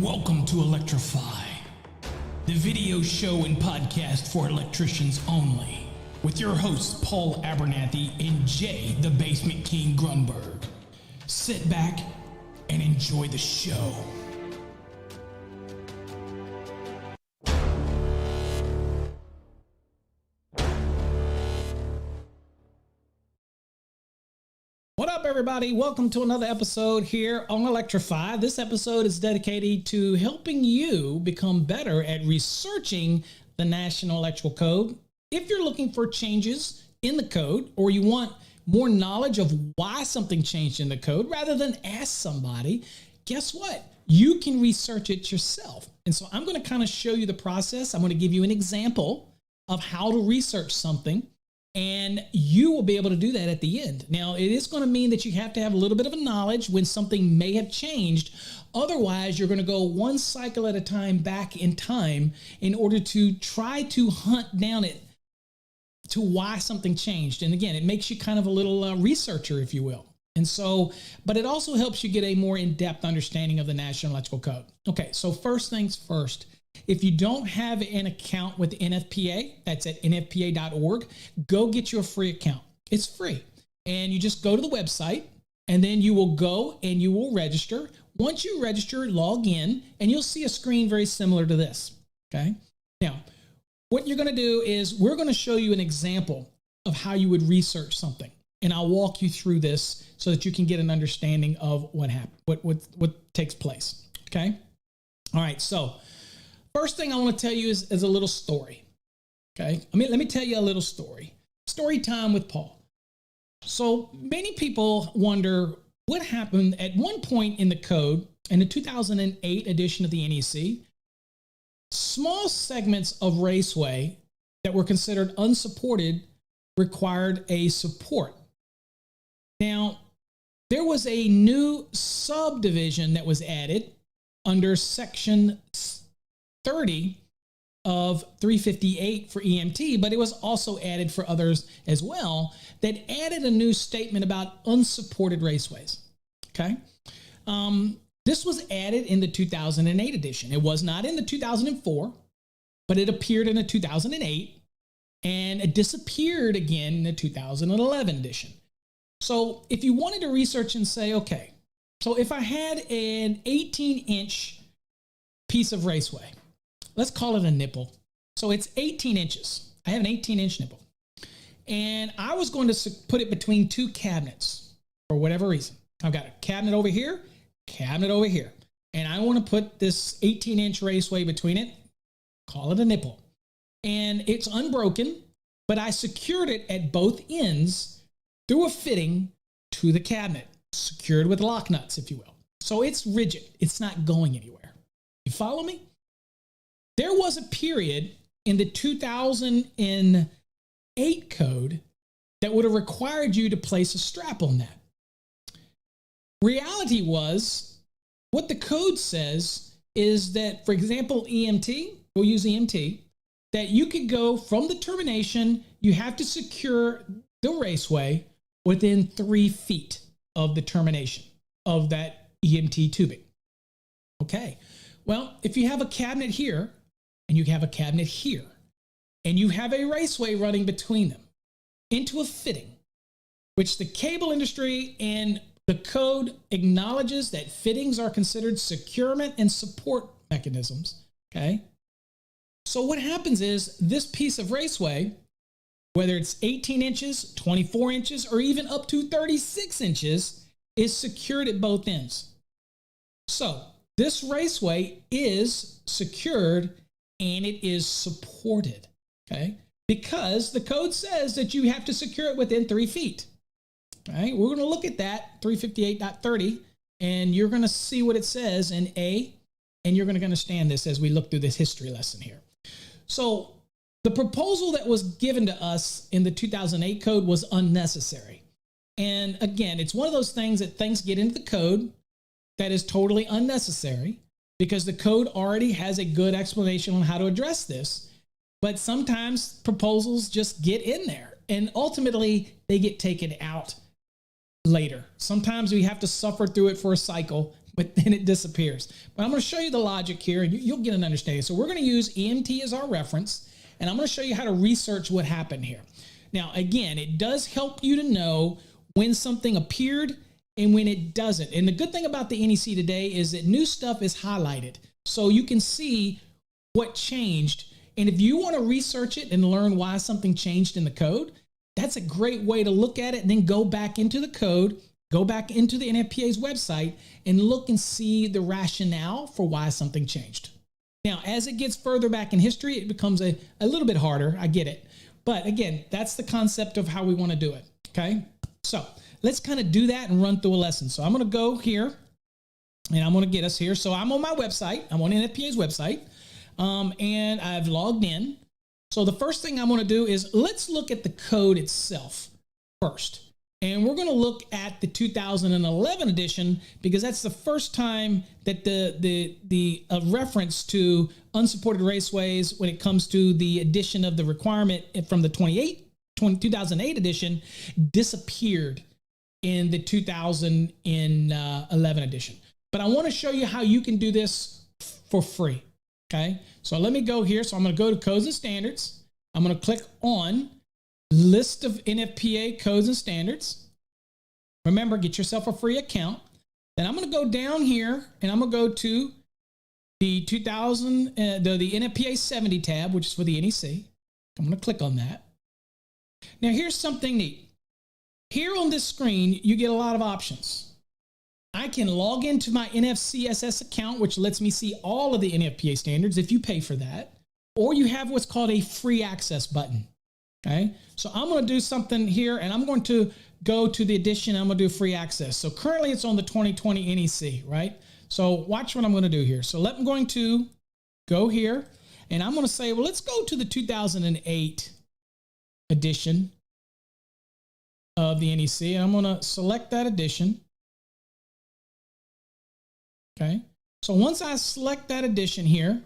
Welcome to Electrify, the video show and podcast for electricians only, with your hosts Paul Abernathy and Jay the Basement King Grunberg. Sit back and enjoy the show. What up, everybody? Welcome to another episode here on Electrify. This episode is dedicated to helping you become better at researching the National Electrical Code. If you're looking for changes in the code, or you want more knowledge of why something changed in the code rather than ask somebody, guess what? You can research it yourself. And so I'm going to kind of show you the process. I'm going to give you an example of how to research something, and you will be able to do that at the end. Now, it is going to mean that you have to have a little bit of a knowledge when something may have changed. Otherwise, you're going to go one cycle at a time back in time in order to try to hunt down it to why something changed. And again, it makes you kind of a little researcher, if you will. And so, but it also helps you get a more in-depth understanding of the National Electrical Code. Okay, so first things first. If you don't have an account with NFPA, that's at nfpa.org, go get you a free account. It's free. And you just go to the website, and then you will go and you will register. Once you register, log in, and you'll see a screen very similar to this. Okay. Now, what you're going to do is we're going to show you an example of how you would research something. And I'll walk you through this so that you can get an understanding of what happened, what takes place. Okay. All right. So first thing I want to tell you is a little story. Okay. Let me tell you a little story. Story time with Paul. So many people wonder what happened at one point in the code in the 2008 edition of the NEC. Small segments of raceway that were considered unsupported required a support. Now, there was a new subdivision that was added under section 30 of 358 for EMT, but it was also added for others as well, that added a new statement about unsupported raceways. Okay. This was added in the 2008 edition. It was not in the 2004, but it appeared in the 2008, and it disappeared again in the 2011 edition. So if you wanted to research and say, okay, so if I had an 18-inch piece of raceway, let's call it a nipple. So it's 18 inches. I have an 18-inch nipple. And I was going to put it between two cabinets for whatever reason. I've got a cabinet over here, cabinet over here. And I want to put this 18-inch raceway between it, call it a nipple. And it's unbroken, but I secured it at both ends through a fitting to the cabinet, secured with lock nuts, if you will. So it's rigid. It's not going anywhere. You follow me? There was a period in the 2008 code that would have required you to place a strap on that. Reality was, what the code says is that, for example, EMT, we'll use EMT, that you could go from the termination, you have to secure the raceway within 3 feet of the termination of that EMT tubing. Okay, well, if you have a cabinet here, and you have a cabinet here, and you have a raceway running between them into a fitting, which the cable industry and the code acknowledges that fittings are considered securement and support mechanisms, okay? So what happens is this piece of raceway, whether it's 18 inches, 24 inches, or even up to 36 inches, is secured at both ends. So this raceway is secured and it is supported, okay? Because the code says that you have to secure it within 3 feet. All right, we're going to look at that 358.30, and you're going to see what it says in A, and you're going to understand this as we look through this history lesson here. So the proposal that was given to us in the 2008 code was unnecessary. And again, it's one of those things that things get into the code that is totally unnecessary, because the code already has a good explanation on how to address this. But sometimes proposals just get in there, and ultimately they get taken out later. Sometimes we have to suffer through it for a cycle, but then it disappears. But I'm going to show you the logic here, and you'll get an understanding. So we're going to use EMT as our reference, and I'm going to show you how to research what happened here. Now, again, it does help you to know when something appeared and when it doesn't. And the good thing about the NEC today is that new stuff is highlighted, so you can see what changed. And if you want to research it and learn why something changed in the code, that's a great way to look at it and then go back into the code, go back into the NFPA's website and look and see the rationale for why something changed. Now, as it gets further back in history, it becomes a little bit harder. I get it. But again, that's the concept of how we want to do it. Okay. So let's kind of do that and run through a lesson. So I'm going to go here and I'm going to get us here. So I'm on my website. I'm on NFPA's website. And I've logged in. So the first thing I'm going to do is let's look at the code itself first. And we're going to look at the 2011 edition because that's the first time that the reference to unsupported raceways when it comes to the addition of the requirement from the 2008 edition disappeared in the 2011 edition. But I want to show you how you can do this for free. Okay, so let me go here. So I'm going to go to codes and standards. I'm going to click on list of NFPA codes and standards. Remember, get yourself a free account. Then I'm going to go down here and I'm going to go to the the NFPA 70 tab, which is for the NEC. I'm going to click on that. Now here's something neat. Here on this screen, you get a lot of options. I can log into my NFCSS account, which lets me see all of the NFPA standards if you pay for that, or you have what's called a free access button. Okay, so I'm going to do something here and I'm going to go to the edition. I'm going to do free access. So currently it's on the 2020 NEC, right? So watch what I'm going to do here. So I'm going to go here and I'm going to say, well, let's go to the 2008 edition of the NEC. And I'm going to select that edition. Okay, so once I select that edition here,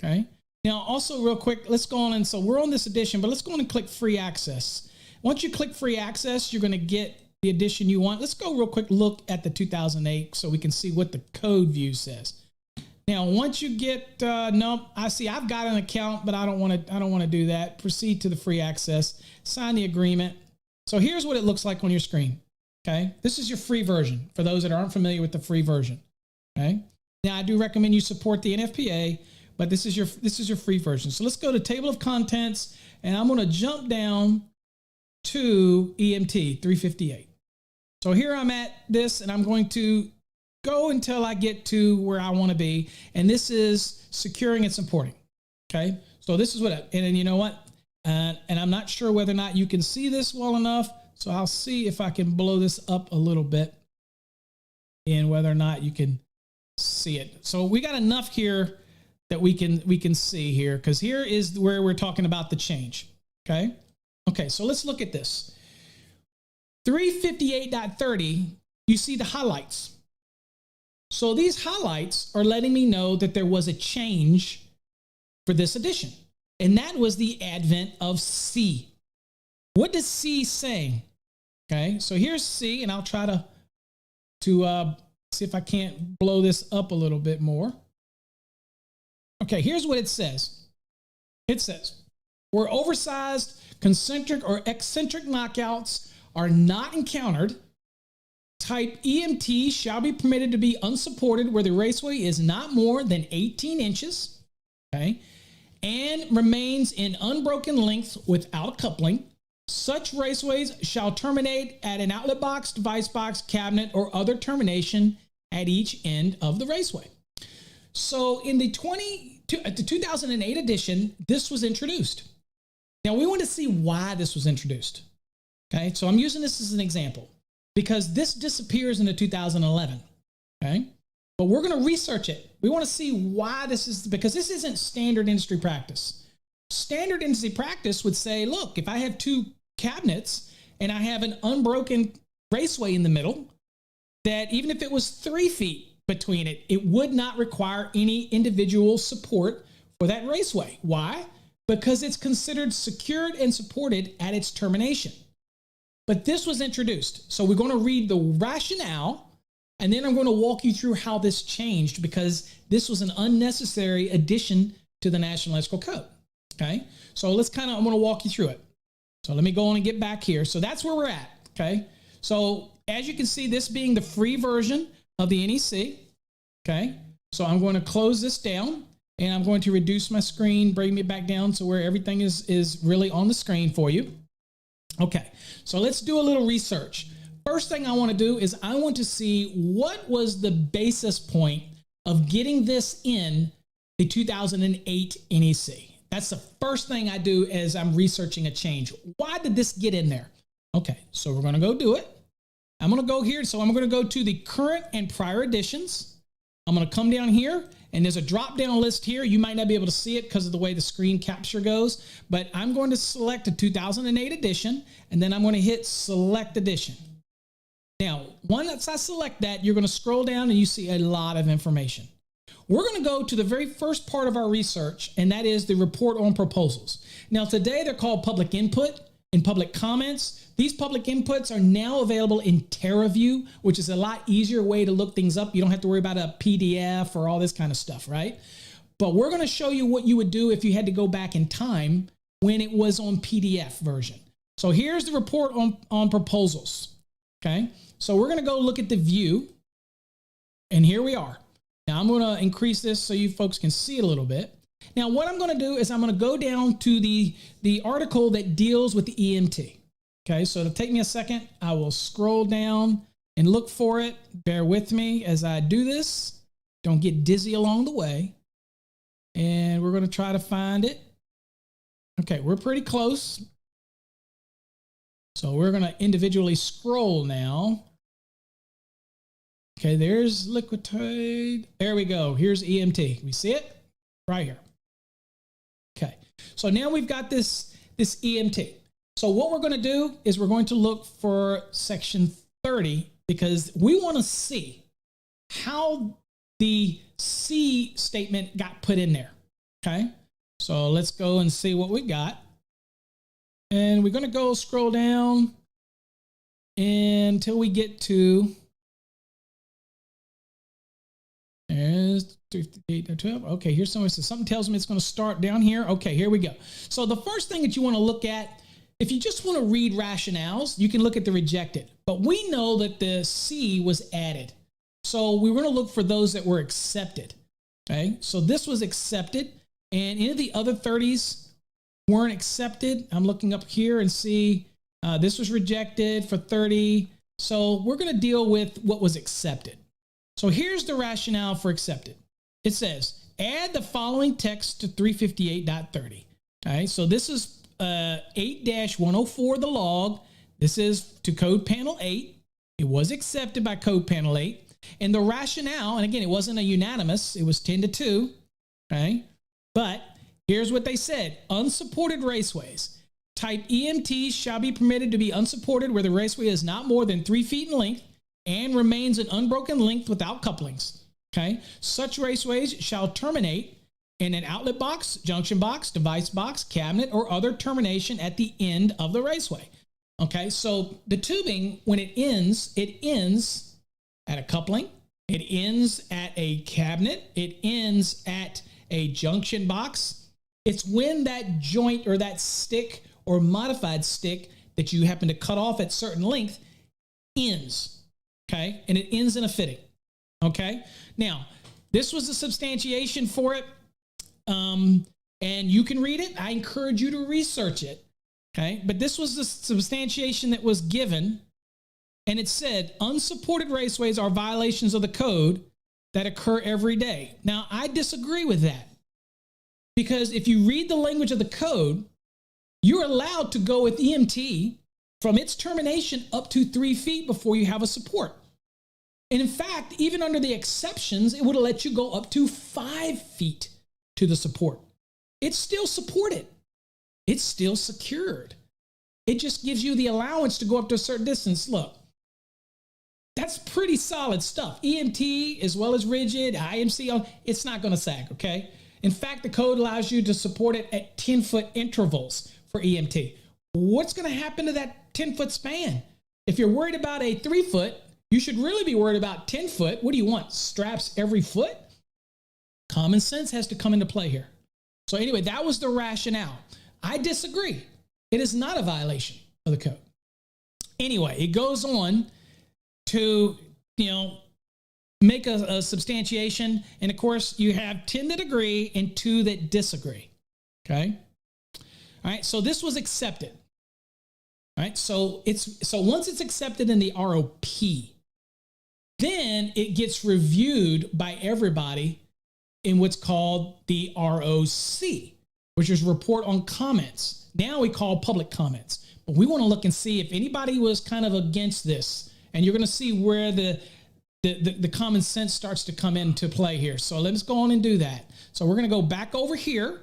okay, now also real quick, let's go on and so we're on this edition, but let's go on and click free access. Once you click free access, you're going to get the edition you want. Let's go real quick look at the 2008 so we can see what the code view says. Now, once you get, no, I see I've got an account, but I don't want to do that. Proceed to the free access, sign the agreement. So here's what it looks like on your screen. Okay, this is your free version for those that aren't familiar with the free version. Okay. Now I do recommend you support the NFPA, but this is your free version. So let's go to table of contents and I'm going to jump down to EMT 358. So here I'm at this and I'm going to go until I get to where I want to be. And this is securing and supporting. Okay. So this is and then you know what? And I'm not sure whether or not you can see this well enough. So I'll see if I can blow this up a little bit and whether or not you can see it. So we got enough here that we can see here because here is where we're talking about the change. Okay. Okay. So let's look at this 358.30. You see the highlights. So these highlights are letting me know that there was a change for this edition. And that was the advent of C. What does C say? Okay. So here's C and I'll try to see if I can't blow this up a little bit more. Okay, here's what it says. It says, where oversized, concentric, or eccentric knockouts are not encountered, type EMT shall be permitted to be unsupported where the raceway is not more than 18 inches, okay, and remains in unbroken length without coupling. Such raceways shall terminate at an outlet box, device box, cabinet, or other termination at each end of the raceway. So in the 2008 edition, this was introduced. Now we want to see why this was introduced. Okay, so I'm using this as an example because this disappears in the 2011. Okay, but we're going to research it. We want to see why this is, because this isn't standard industry practice. Standard industry practice would say, look, if I have two cabinets and I have an unbroken raceway in the middle, that even if it was 3 feet between it, it would not require any individual support for that raceway. Why? Because it's considered secured and supported at its termination. But this was introduced. So we're going to read the rationale And then I'm going to walk you through how this changed, because this was an unnecessary addition to the National Electrical Code. Okay, so I'm going to walk you through it. So let me go on and get back here. So that's where we're at. Okay, so as you can see, this being the free version of the NEC. Okay, so I'm going to close this down, and I'm going to reduce my screen, bring it back down to where everything is really on the screen for you. Okay, so let's do a little research. First thing I want to do is I want to see what was the basis point of getting this in the 2008 NEC. That's the first thing I do as I'm researching a change. Why did this get in there? Okay, so we're going to go do it. I'm going to go here. So I'm going to go to the current and prior editions. I'm going to come down here, and there's a drop down list here. You might not be able to see it because of the way the screen capture goes, but I'm going to select a 2008 edition, and then I'm going to hit select edition. Now, once I select that, you're going to scroll down and you see a lot of information. We're going to go to the very first part of our research, and that is the report on proposals. Now, today they're called public input and public comments. These public inputs are now available in TerraView, which is a lot easier way to look things up. You don't have to worry about a PDF or all this kind of stuff, right? But we're going to show you what you would do if you had to go back in time when it was on PDF version. So here's the report on proposals. Okay, so we're going to go look at the view, and here we are. Now I'm going to increase this so you folks can see it a little bit. Now what I'm going to do is I'm going to go down to the article that deals with the EMT. Okay, so it'll take me a second. I will scroll down and look for it. Bear with me as I do this. Don't get dizzy along the way. And we're going to try to find it. Okay, we're pretty close. So we're going to individually scroll now. Okay, there's Liquid. There we go. Here's EMT. We see it right here. Okay, so now we've got this EMT. So what we're going to do is we're going to look for section 30, because we want to see how the C statement got put in there. Okay, so let's go and see what we got. And we're going to go scroll down until we get to, there's 12. Okay, here's somewhere. So something tells me it's going to start down here. Okay, here we go. So the first thing that you want to look at, if you just want to read rationales, you can look at the rejected. But we know that the C was added. So we're going to look for those that were accepted. Okay, so this was accepted, and any of the other 30s weren't accepted. I'm looking up here and see this was rejected for 30. So we're going to deal with what was accepted. So here's the rationale for accepted. It says, add the following text to 358.30. Okay, so this is 8-104, the log. This is to Code Panel 8. It was accepted by Code Panel 8. And the rationale, and again, it wasn't a unanimous, it was 10-2. Okay, but here's what they said. Unsupported raceways. Type EMTs shall be permitted to be unsupported where the raceway is not more than 3 feet in length and remains an unbroken length without couplings. Okay, such raceways shall terminate in an outlet box, junction box, device box, cabinet, or other termination at the end of the raceway. Okay, so the tubing, when it ends at a coupling, it ends at a cabinet, it ends at a junction box. It's when that joint or that stick or modified stick that you happen to cut off at certain length ends. Okay, and it ends in a fitting. Okay, now this was the substantiation for it, and you can read it. I encourage you to research it. Okay, but this was the substantiation that was given, and it said unsupported raceways are violations of the code that occur every day. Now I disagree with that, because if you read the language of the code, you're allowed to go with EMT from its termination up to 3 feet before you have a support. And in fact, even under the exceptions, it would have let you go up to 5 feet to the support. It's still supported. It's still secured. It just gives you the allowance to go up to a certain distance. Look, that's pretty solid stuff. EMT as well as rigid, IMC, it's not going to sag, okay? In fact, the code allows you to support it at 10-foot intervals for EMT. What's going to happen to that 10-foot span? If you're worried about a 3-foot You should really be worried about 10 foot. What do you want? Straps every foot? Common sense has to come into play here. So anyway, that was the rationale. I disagree. It is not a violation of the code. Anyway, it goes on to, make a substantiation. And of course, you have 10 that agree and 2 that disagree. Okay. All right. So this was accepted. All right. So once it's accepted in the ROP, then it gets reviewed by everybody in what's called the ROC, which is report on comments. Now we call public comments, but we want to look and see if anybody was kind of against this. And you're going to see where the common sense starts to come into play here. So let's go on and do that. So we're going to go back over here,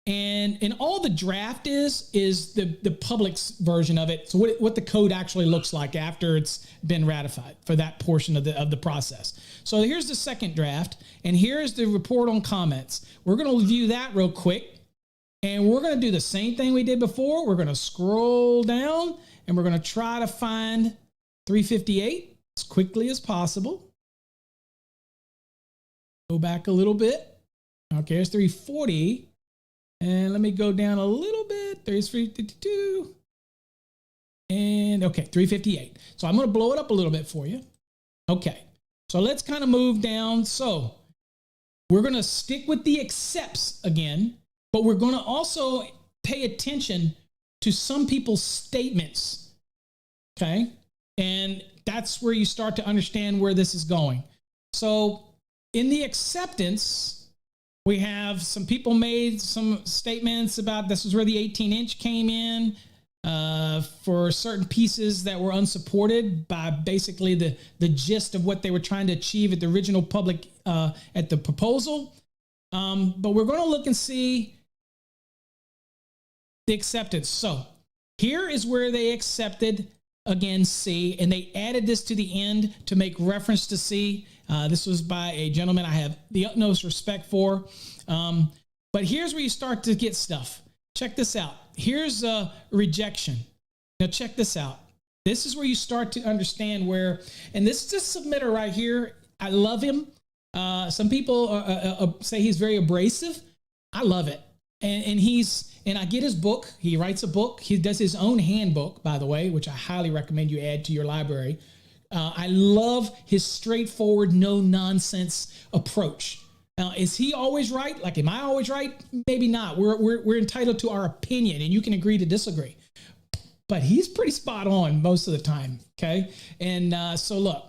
and all the draft is the public's version of it. So what the code actually looks like after it's been ratified for that portion of the process. So here's the second draft, and here's the report on comments. We're going to review that real quick, and we're going to do the same thing we did before. We're going to scroll down, and we're going to try to find 358 as quickly as possible. Go back a little bit. Okay, there's 340. And let me go down a little bit. There's 352. And okay, 358. So I'm going to blow it up a little bit for you. Okay, so let's kind of move down. So we're going to stick with the accepts again, but we're going to also pay attention to some people's statements. Okay, and that's where you start to understand where this is going. So in the acceptance, we have some people made some statements about this is where the 18-inch came in for certain pieces that were unsupported by basically the gist of what they were trying to achieve at the original public at the proposal. But we're going to look and see the acceptance. So here is where they accepted, again, C, and they added this to the end to make reference to C. This was by a gentleman I have the utmost respect for. But here's where you start to get stuff. Check this out. Here's a rejection. Now check this out. This is where you start to understand where, and this submitter right here, I love him. Some people say he's very abrasive. I love it. And I get his book. He writes a book. He does his own handbook, by the way, which I highly recommend you add to your library. I love his straightforward, no-nonsense approach. Now, is he always right? Like, am I always right? Maybe not. We're entitled to our opinion, and you can agree to disagree. But he's pretty spot on most of the time, okay? And so, look,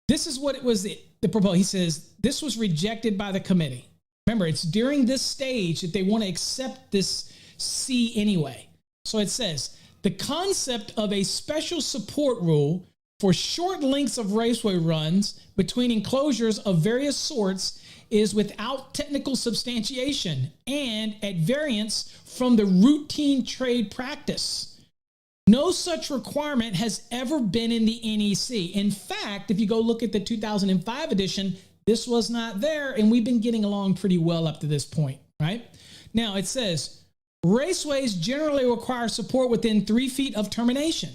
this is what it was, the proposal. He says, this was rejected by the committee. Remember, it's during this stage that they want to accept this C anyway. So it says, the concept of a special support rule for short lengths of raceway runs between enclosures of various sorts is without technical substantiation and at variance from the routine trade practice. No such requirement has ever been in the NEC. In fact, if you go look at the 2005 edition, this was not there, and we've been getting along pretty well up to this point, right? Now, it says, raceways generally require support within 3 feet of termination.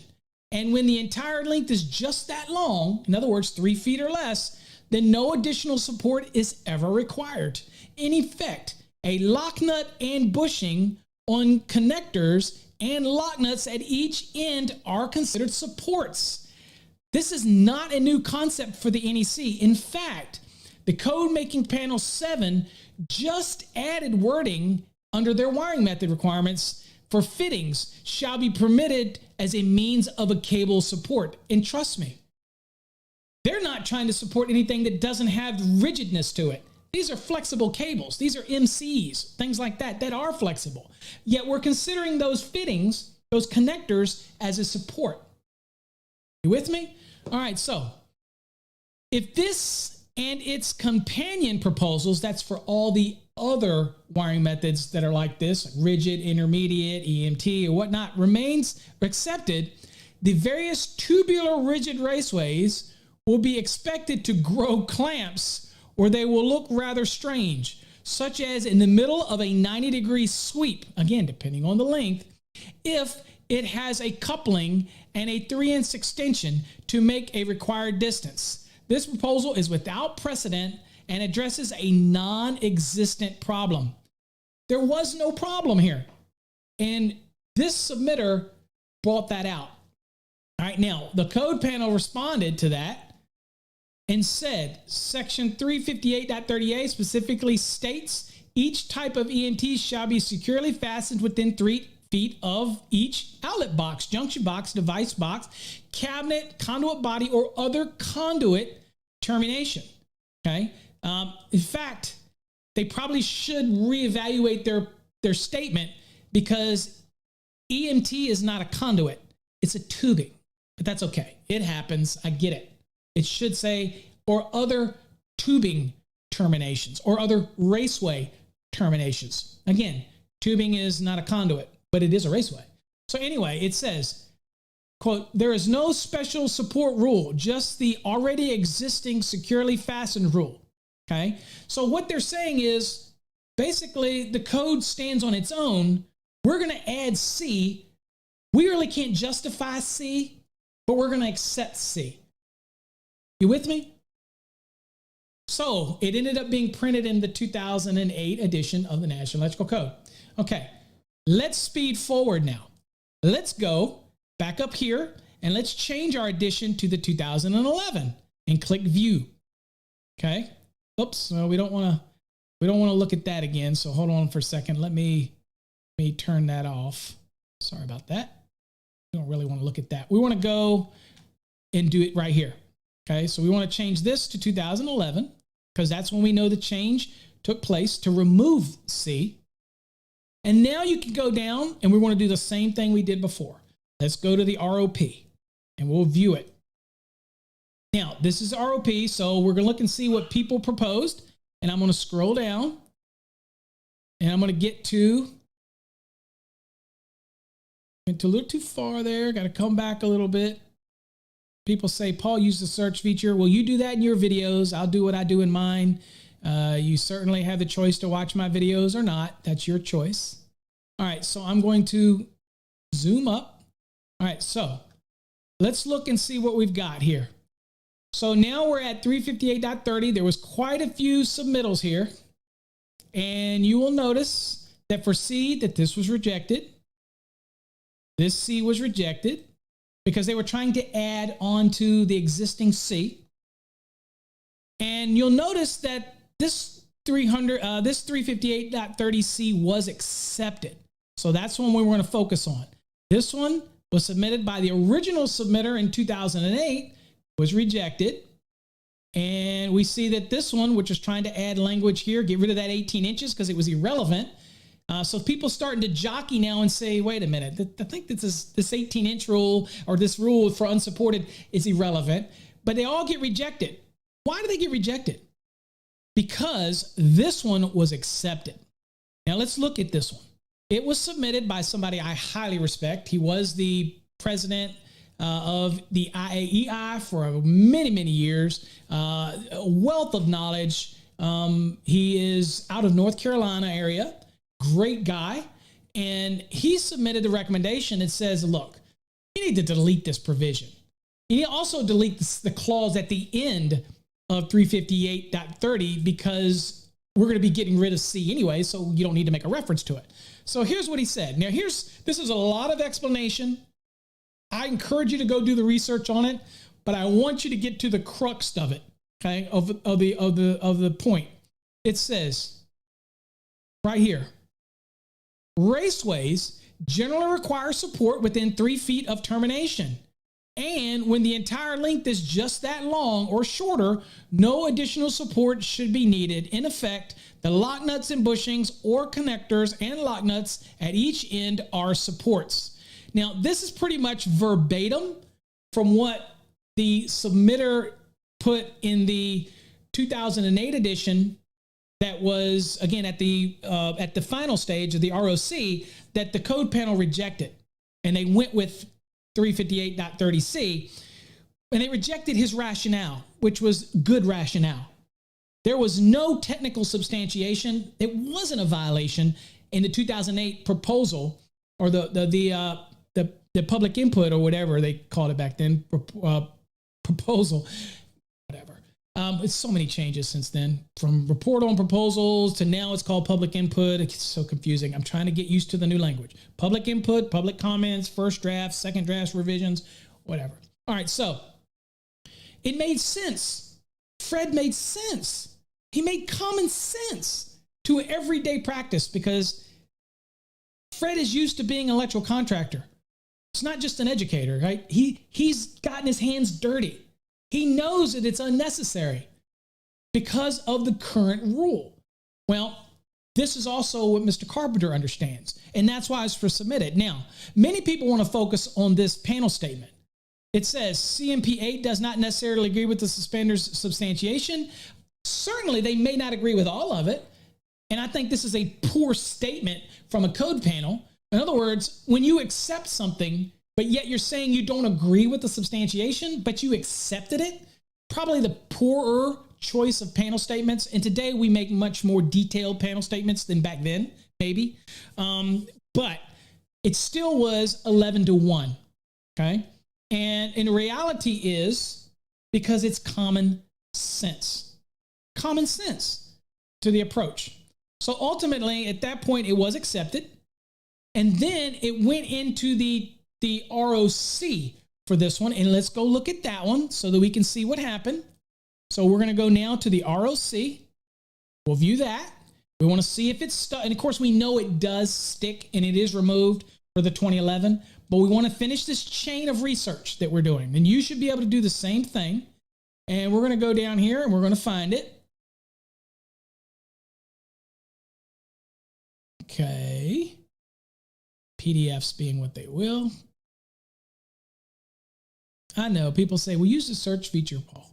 And when the entire length is just that long, in other words, 3 feet or less, then no additional support is ever required. In effect, a lock nut and bushing on connectors and lock nuts at each end are considered supports. This is not a new concept for the NEC. In fact, the Code Making Panel 7 just added wording under their wiring method requirements for fittings shall be permitted as a means of a cable support. And trust me, they're not trying to support anything that doesn't have rigidness to it. These are flexible cables. These are MCs, things like that, that are flexible. Yet we're considering those fittings, those connectors, as a support. You with me? All right, so if this and its companion proposals, that's for all the other wiring methods that are like this, like rigid, intermediate, EMT, or whatnot, remains accepted, the various tubular rigid raceways will be expected to grow clamps or they will look rather strange, such as in the middle of a 90-degree sweep, again, depending on the length, if it has a coupling and a 3-inch extension to make a required distance. This proposal is without precedent and addresses a non-existent problem. There was no problem here. And this submitter brought that out. All right, now the code panel responded to that and said, Section 358.30a specifically states each type of ENT shall be securely fastened within 3 feet of each outlet box, junction box, device box, cabinet, conduit body, or other conduit termination. Okay. In fact, they probably should reevaluate their statement, because EMT is not a conduit. It's a tubing, but that's okay. It happens. I get it. It should say, or other tubing terminations, or other raceway terminations. Again, tubing is not a conduit, but it is a raceway. So anyway, it says, quote, there is no special support rule, just the already existing securely fastened rule. Okay. So what they're saying is basically the code stands on its own. We're going to add C. We really can't justify C, but we're going to accept C. You with me? So it ended up being printed in the 2008 edition of the National Electrical Code. Okay. Let's speed forward now. Let's go back up here and let's change our edition to the 2011 and click View. Okay. Oops. Well, we don't want to look at that again. So hold on for a second. Let me turn that off. Sorry about that. We don't really want to look at that. We want to go and do it right here. Okay. So we want to change this to 2011 because that's when we know the change took place to remove C. And now you can go down and we want to do the same thing we did before. Let's go to the ROP and we'll view it. Now, this is ROP, so we're going to look and see what people proposed. And I'm going to scroll down and I'm going to get to, went a little too far there. Got to come back a little bit. People say, Paul, use the search feature. Well, you do that in your videos. I'll do what I do in mine. You certainly have the choice to watch my videos or not. That's your choice. All right, so I'm going to zoom up. All right, so let's look and see what we've got here. So now we're at 358.30. There was quite a few submittals here. And you will notice that for C, that this was rejected. This C was rejected because they were trying to add on to the existing C. And you'll notice that this 358.30C was accepted. So that's one we want to focus on. This one was submitted by the original submitter in 2008, was rejected. And we see that this one, which is trying to add language here, get rid of that 18 inches because it was irrelevant. So people starting to jockey now and say, wait a minute, I think this 18-inch rule or this rule for unsupported is irrelevant. But they all get rejected. Why do they get rejected? Because this one was accepted. Now let's look at this one. It was submitted by somebody I highly respect. He was the president of the IAEI for many, many years. A wealth of knowledge. He is out of North Carolina area. Great guy. And he submitted the recommendation that says, look, you need to delete this provision. You need to also delete the clause at the end of 358.30 because we're going to be getting rid of C anyway, so you don't need to make a reference to it. So here's what he said. Now this is a lot of explanation. I encourage you to go do the research on it, but I want you to get to the crux of it, okay, of the point. It says right here, raceways generally require support within 3 feet of termination. And when the entire length is just that long or shorter, no additional support should be needed. In effect, the lock nuts and bushings or connectors and lock nuts at each end are supports. Now, this is pretty much verbatim from what the submitter put in the 2008 edition that was, again, at the final stage of the ROC that the code panel rejected. And they went with 358.30C, and they rejected his rationale, which was good rationale. There was no technical substantiation. It wasn't a violation in the 2008 proposal or the the public input, or whatever they called it back then, proposal, whatever. It's so many changes since then, from report on proposals to now it's called public input. It's so confusing. I'm trying to get used to the new language. Public input, public comments, first draft, second draft, revisions, whatever. All right, so it made sense. Fred made sense. He made common sense to everyday practice, because Fred is used to being an electrical contractor. It's not just an educator, right? He's gotten his hands dirty. He knows that it's unnecessary because of the current rule. Well, this is also what Mr. Carpenter understands, and that's why it's for submitted. Now, many people want to focus on this panel statement. It says CMP 8 does not necessarily agree with the suspender's substantiation. Certainly, they may not agree with all of it, and I think this is a poor statement from a code panel. In other words, when you accept something, but yet you're saying you don't agree with the substantiation, but you accepted it, probably the poorer choice of panel statements. And today we make much more detailed panel statements than back then, maybe. But it still was 11-1, okay? And in reality is because it's common sense to the approach. So ultimately, at that point, it was accepted. And then it went into the ROC for this one. And let's go look at that one so that we can see what happened. So we're going to go now to the ROC. We'll view that. We want to see if it's stuck. And of course, we know it does stick and it is removed for the 2011. But we want to finish this chain of research that we're doing. And you should be able to do the same thing. And we're going to go down here and we're going to find it. Okay. PDFs being what they will. I know people say, well, use the search feature, Paul.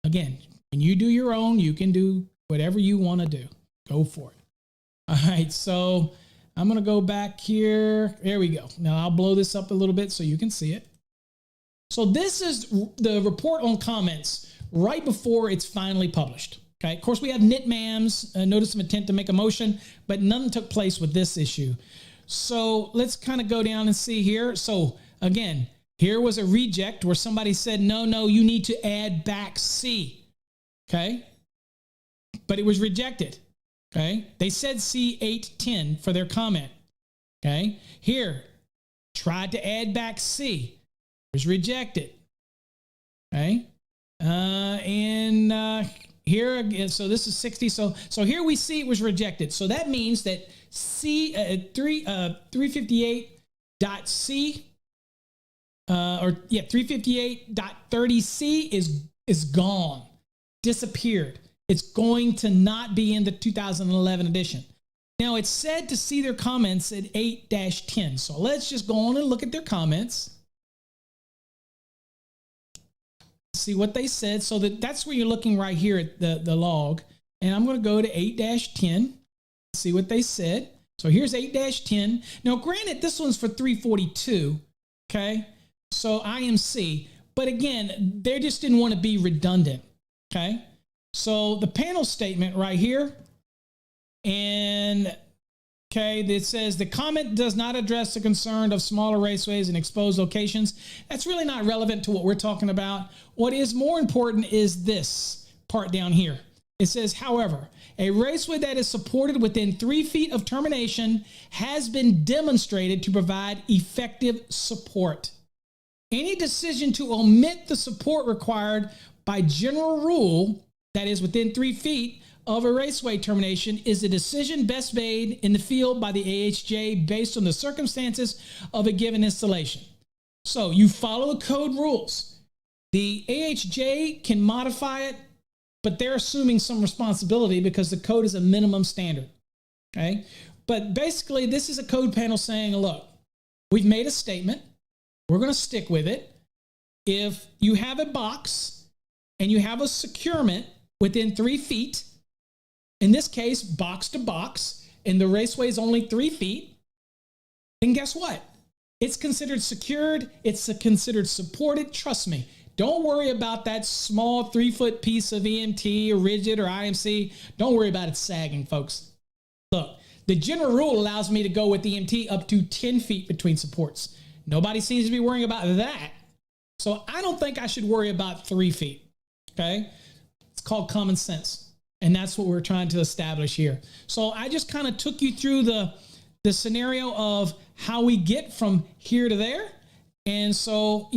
Again, when you do your own, you can do whatever you want to do. Go for it. All right, so I'm going to go back here. There we go. Now I'll blow this up a little bit so you can see it. So this is the report on comments right before it's finally published. Okay. Of course, we have NITMAM's notice of intent to make a motion, but none took place with this issue. So let's kind of go down and see here. So again, here was a reject where somebody said, no, you need to add back C. Okay. But it was rejected. Okay. They said C810 for their comment. Okay. Here, tried to add back C. It was rejected. Okay. Here again, so this is 60. So here we see it was rejected. So that means that C 358.C 358.30C is gone, disappeared. It's going to not be in the 2011 edition. Now it's said to see their comments at 8-10. So let's just go on and look at their comments. See what they said. So that's where you're looking right here at the log. And I'm going to go to 8-10, see what they said. So here's 8-10. Now, granted, this one's for 342, okay? So IMC. But again, they just didn't want to be redundant, okay? So the panel statement right here, and okay, it says the comment does not address the concern of smaller raceways and exposed locations. That's really not relevant to what we're talking about. What is more important is this part down here. It says, however, a raceway that is supported within 3 feet of termination has been demonstrated to provide effective support. Any decision to omit the support required by general rule, that is within 3 feet of a raceway termination, is a decision best made in the field by the AHJ based on the circumstances of a given installation. So you follow the code rules. The AHJ can modify it, but they're assuming some responsibility because the code is a minimum standard. Okay. But basically, this is a code panel saying, look, we've made a statement. We're going to stick with it. If you have a box and you have a securement within 3 feet, in this case, box to box, and the raceway is only 3 feet, then guess what? It's considered secured. It's considered supported. Trust me. Don't worry about that small 3-foot piece of EMT or rigid or IMC. Don't worry about it sagging, folks. Look, the general rule allows me to go with EMT up to 10 feet between supports. Nobody seems to be worrying about that. So I don't think I should worry about 3 feet. Okay. It's called common sense. And that's what we're trying to establish here. So I just kind of took you through the scenario of how we get from here to there. And so,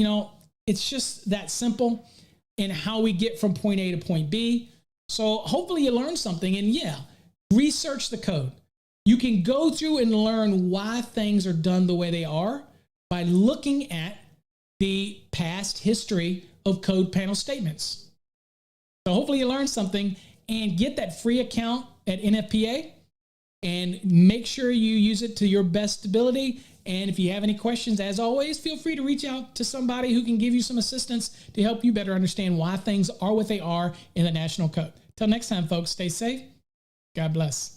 it's just that simple in how we get from point A to point B. So hopefully you learned something. And yeah, research the code. You can go through and learn why things are done the way they are by looking at the past history of code panel statements. So hopefully you learned something, and get that free account at NFPA and make sure you use it to your best ability. And if you have any questions, as always, feel free to reach out to somebody who can give you some assistance to help you better understand why things are what they are in the national code. Till next time, folks, stay safe. God bless.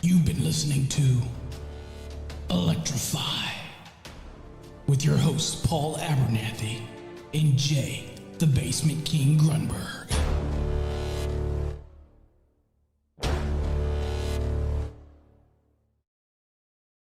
You've been listening to Electrify with your hosts, Paul Abernathy and Jay, the Basement King Grunberg.